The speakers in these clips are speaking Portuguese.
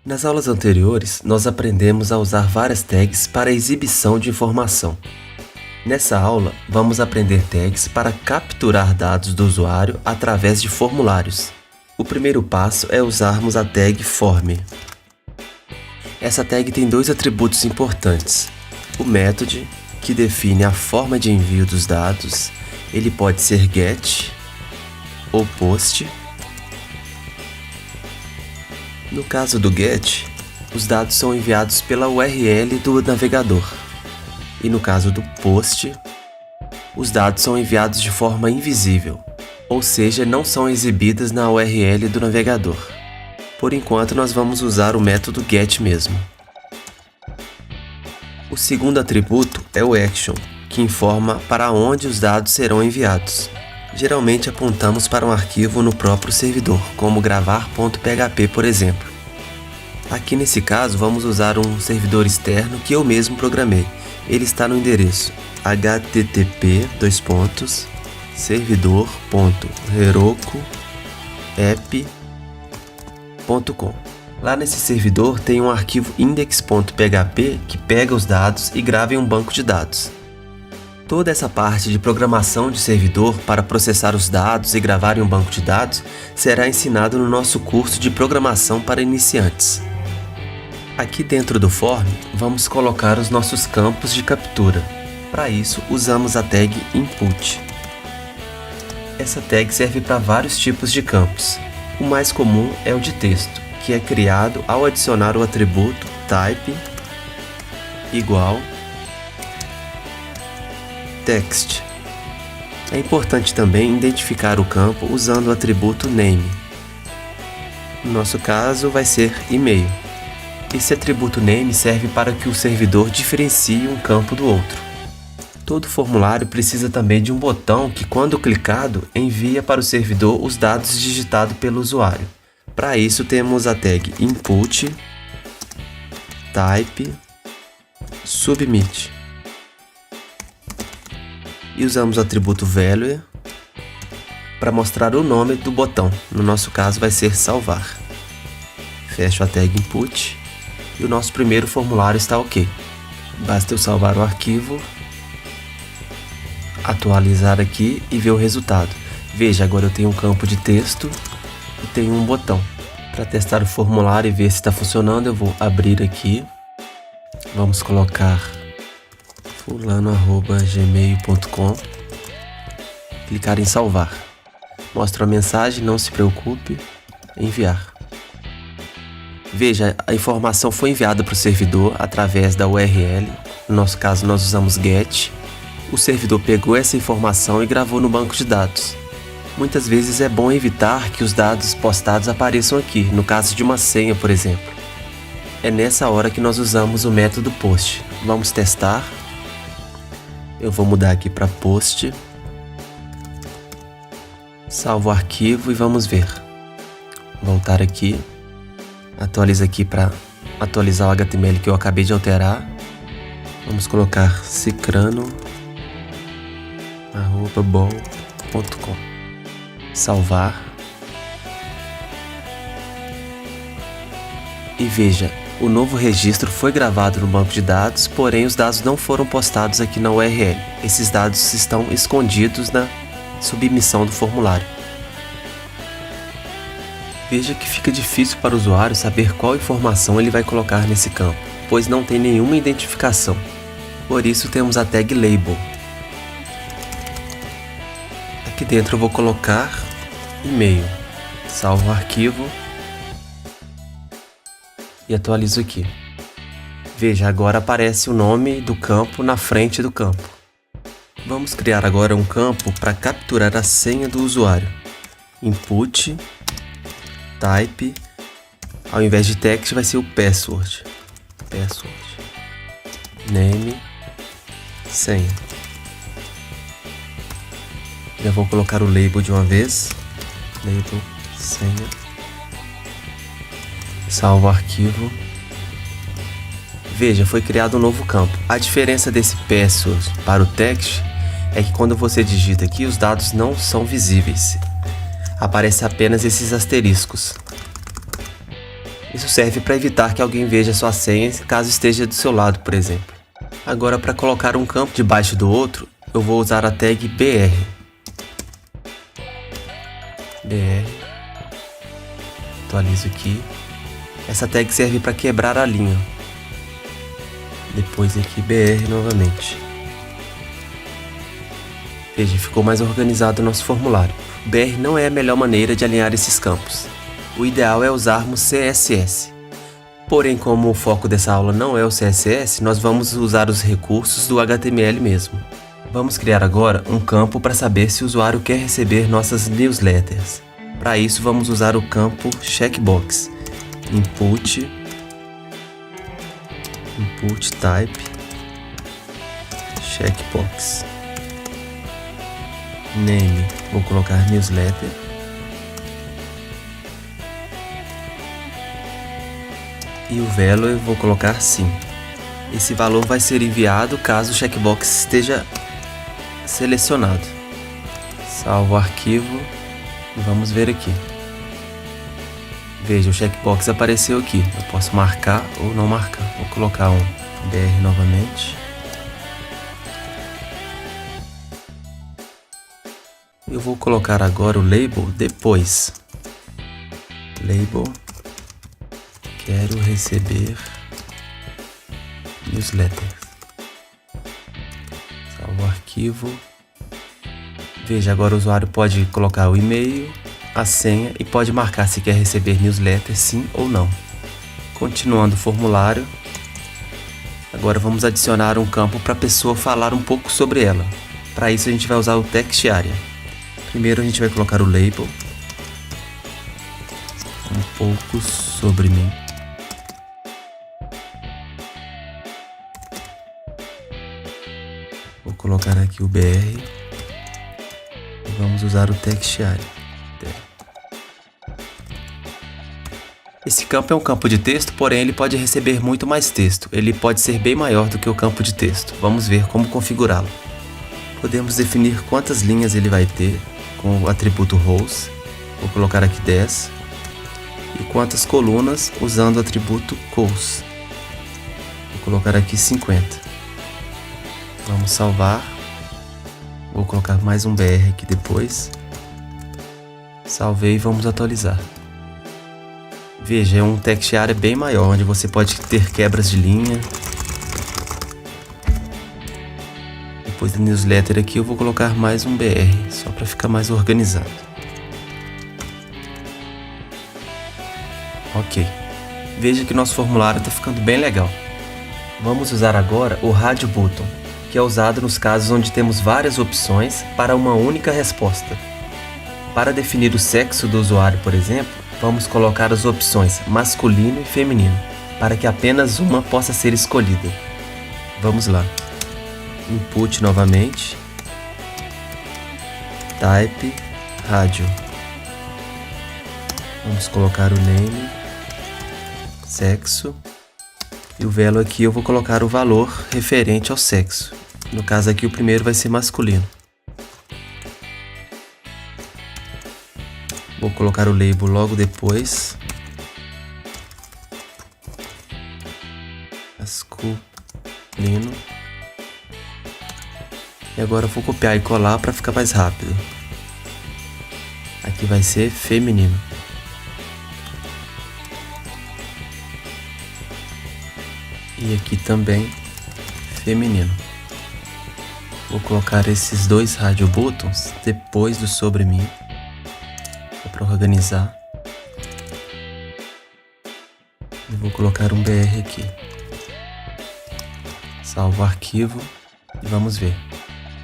Nas aulas anteriores, nós aprendemos a usar várias tags para a exibição de informação. Nessa aula, vamos aprender tags para capturar dados do usuário através de formulários. O primeiro passo é usarmos a tag form. Essa tag tem dois atributos importantes. O method, que define a forma de envio dos dados, ele pode ser get ou post. No caso do get, os dados são enviados pela URL do navegador. E no caso do post, os dados são enviados de forma invisível, ou seja, não são exibidas na URL do navegador. Por enquanto, nós vamos usar o método get mesmo. O segundo atributo é o action, que informa para onde os dados serão enviados. Geralmente apontamos para um arquivo no próprio servidor, como gravar.php, por exemplo. Aqui nesse caso, vamos usar um servidor externo que eu mesmo programei. Ele está no endereço http://servidor.heroku.app.com. Lá nesse servidor tem um arquivo index.php que pega os dados e grava em um banco de dados. Toda essa parte de programação de servidor para processar os dados e gravar em um banco de dados será ensinado no nosso curso de programação para iniciantes. Aqui dentro do form, vamos colocar os nossos campos de captura. Para isso, usamos a tag input. Essa tag serve para vários tipos de campos. O mais comum é o de texto, que é criado ao adicionar o atributo type igual text. É importante também identificar o campo usando o atributo name. No nosso caso, vai ser e-mail. Esse atributo name serve para que o servidor diferencie um campo do outro. Todo formulário precisa também de um botão que, quando clicado, envia para o servidor os dados digitados pelo usuário. Para isso, temos a tag input type submit. E usamos o atributo value para mostrar o nome do botão. No nosso caso, vai ser salvar. Fecho a tag input. E o nosso primeiro formulário está ok. Basta eu salvar o arquivo, atualizar aqui e ver o resultado. Veja, agora eu tenho um campo de texto e tenho um botão. Para testar o formulário e ver se está funcionando, eu vou abrir aqui. Vamos colocar fulano@gmail.com. Clicar em salvar. Mostra a mensagem, não se preocupe, enviar. Veja, a informação foi enviada para o servidor através da URL. No nosso caso, nós usamos get. O servidor pegou essa informação e gravou no banco de dados. Muitas vezes é bom evitar que os dados postados apareçam aqui, no caso de uma senha, por exemplo. É nessa hora que nós usamos o método post. Vamos testar. Eu vou mudar aqui para post. Salvo o arquivo e vamos ver. Voltar aqui. Atualiza aqui para atualizar o HTML que eu acabei de alterar. Vamos colocar cicrano@bol.com. Salvar. E veja, o novo registro foi gravado no banco de dados, porém os dados não foram postados aqui na URL. Esses dados estão escondidos na submissão do formulário. Veja que fica difícil para o usuário saber qual informação ele vai colocar nesse campo, pois não tem nenhuma identificação. Por isso temos a tag label. Aqui dentro eu vou colocar e-mail. Salvo o arquivo e atualizo aqui. Veja, agora aparece o nome do campo na frente do campo. Vamos criar agora um campo para capturar a senha do usuário. Input type, ao invés de text vai ser o password. Name, senha. Já vou colocar o label de uma vez. Label, senha. Salvo o arquivo. Veja, foi criado um novo campo. A diferença desse password para o text é que quando você digita aqui, os dados não são visíveis. Aparece apenas esses asteriscos. Isso serve para evitar que alguém veja sua senha caso esteja do seu lado, por exemplo. Agora, para colocar um campo debaixo do outro, eu vou usar a tag BR. Atualizo aqui. Essa tag serve para quebrar a linha. Depois aqui BR novamente. Veja, ficou mais organizado o nosso formulário. BR não é a melhor maneira de alinhar esses campos. O ideal é usarmos CSS. Porém, como o foco dessa aula não é o CSS, nós vamos usar os recursos do HTML mesmo. Vamos criar agora um campo para saber se o usuário quer receber nossas newsletters. Para isso, vamos usar o campo checkbox. Input type checkbox. Name, vou colocar newsletter. E o value eu vou colocar sim. Esse valor vai ser enviado caso o checkbox esteja selecionado. Salvo o arquivo e vamos ver aqui. Veja, o checkbox apareceu aqui. Eu posso marcar ou não marcar. Vou colocar um BR novamente. Eu vou colocar agora o label depois. Label. Quero receber newsletter. Salvo o arquivo. Veja, agora o usuário pode colocar o e-mail, a senha e pode marcar se quer receber newsletter sim ou não. Continuando o formulário. Agora vamos adicionar um campo para a pessoa falar um pouco sobre ela. Para isso a gente vai usar o text area. Primeiro a gente vai colocar o label. Um pouco sobre mim. Vou colocar aqui o BR. E vamos usar o text area. Esse campo é um campo de texto, porém ele pode receber muito mais texto. Ele pode ser bem maior do que o campo de texto. Vamos ver como configurá-lo. Podemos definir quantas linhas ele vai ter com o atributo rows. Vou colocar aqui 10. E quantas colunas usando o atributo columns. Vou colocar aqui 50. Vamos salvar. Vou colocar mais um BR aqui depois. Salvei e vamos atualizar. Veja, é um text area bem maior, onde você pode ter quebras de linha. Depois da newsletter aqui eu vou colocar mais um BR, só para ficar mais organizado. Ok. Veja que nosso formulário está ficando bem legal. Vamos usar agora o radio button, que é usado nos casos onde temos várias opções para uma única resposta. Para definir o sexo do usuário, por exemplo, vamos colocar as opções masculino e feminino, para que apenas uma possa ser escolhida. Vamos lá. Input novamente. Type radio. Vamos colocar o name, sexo. E o value aqui eu vou colocar o valor referente ao sexo. No caso aqui o primeiro vai ser masculino. Vou colocar o label logo depois. Masculino. E agora eu vou copiar e colar para ficar mais rápido. Aqui vai ser feminino. E aqui também feminino. Vou colocar esses dois radio buttons depois do sobre mim. Para organizar. Eu vou colocar um BR aqui. Salvo o arquivo e vamos ver.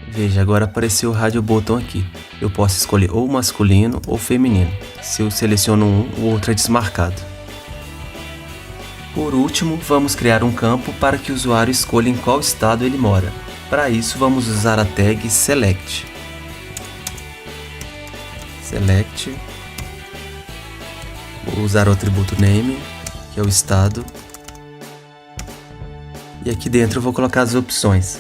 Veja, agora apareceu o radio button aqui. Eu posso escolher ou masculino ou feminino. Se eu seleciono um, o outro é desmarcado. Por último, vamos criar um campo para que o usuário escolha em qual estado ele mora. Para isso, vamos usar a tag select. Select. Vou usar o atributo name, que é o estado. E aqui dentro eu vou colocar as opções.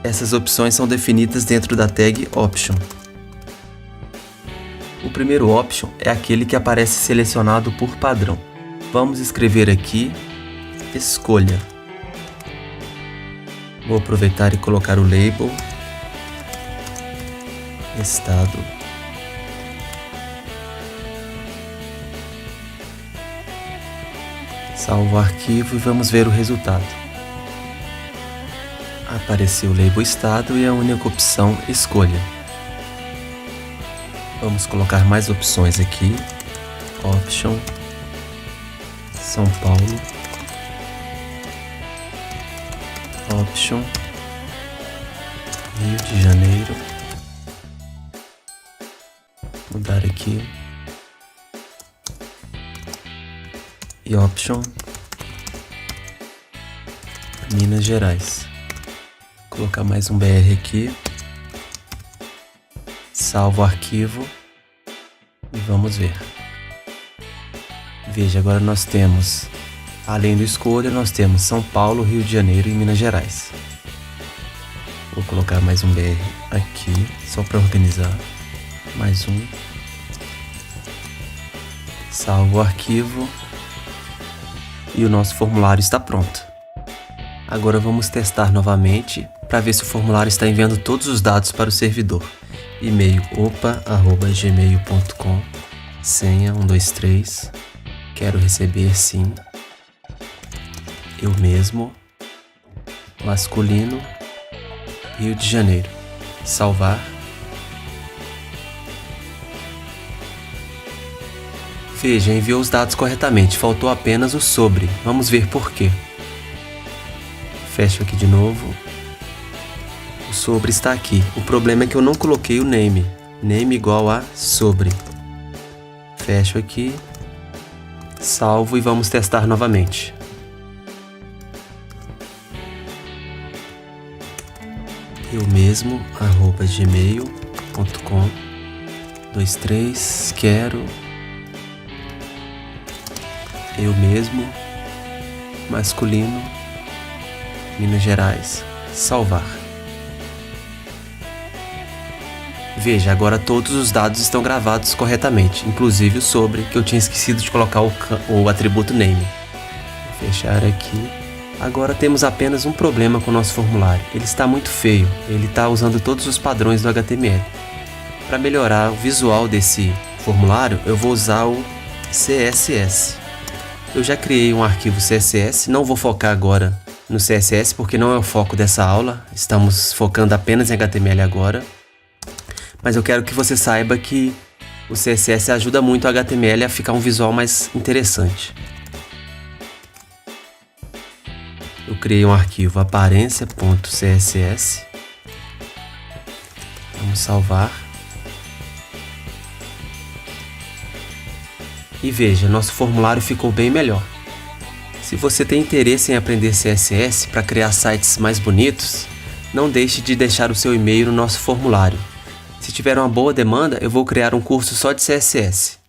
Essas opções são definidas dentro da tag option. O primeiro option é aquele que aparece selecionado por padrão. Vamos escrever aqui escolha. Vou aproveitar e colocar o label estado. Salvo o arquivo e vamos ver o resultado. Apareceu o label estado e a única opção escolha. Vamos colocar mais opções aqui. Option São Paulo. Option Rio de Janeiro. Mudar aqui. E option Minas Gerais. Colocar mais um BR aqui. Salvo o arquivo e vamos ver. Veja, agora nós temos, além do escolha, nós temos São Paulo, Rio de Janeiro e Minas Gerais. Vou colocar mais um BR aqui, só para organizar. Mais um. Salvo o arquivo e o nosso formulário está pronto. Agora vamos testar novamente para ver se o formulário está enviando todos os dados para o servidor. E-mail opa@gmail.com, senha 123, quero receber sim, eu mesmo, masculino, Rio de Janeiro, salvar. Veja, enviou os dados corretamente, faltou apenas o sobre, vamos ver por quê. Fecho aqui de novo. O sobre está aqui. O problema é que eu não coloquei o name. Name igual a sobre. Fecho aqui. Salvo e vamos testar novamente. Eu mesmo, @gmail.com, 23, quero. Eu mesmo, masculino, Minas Gerais, salvar. Veja, agora todos os dados estão gravados corretamente, inclusive o sobre, que eu tinha esquecido de colocar o atributo name. Vou fechar aqui. Agora temos apenas um problema com o nosso formulário. Ele está muito feio, ele está usando todos os padrões do HTML. Para melhorar o visual desse formulário, eu vou usar o CSS. Eu já criei um arquivo CSS, não vou focar agora no CSS porque não é o foco dessa aula, estamos focando apenas em HTML agora. Mas eu quero que você saiba que o CSS ajuda muito o HTML a ficar um visual mais interessante. Eu criei um arquivo aparência.css. Vamos salvar. E veja, nosso formulário ficou bem melhor. Se você tem interesse em aprender CSS para criar sites mais bonitos, não deixe de deixar o seu e-mail no nosso formulário. Se tiver uma boa demanda, eu vou criar um curso só de CSS.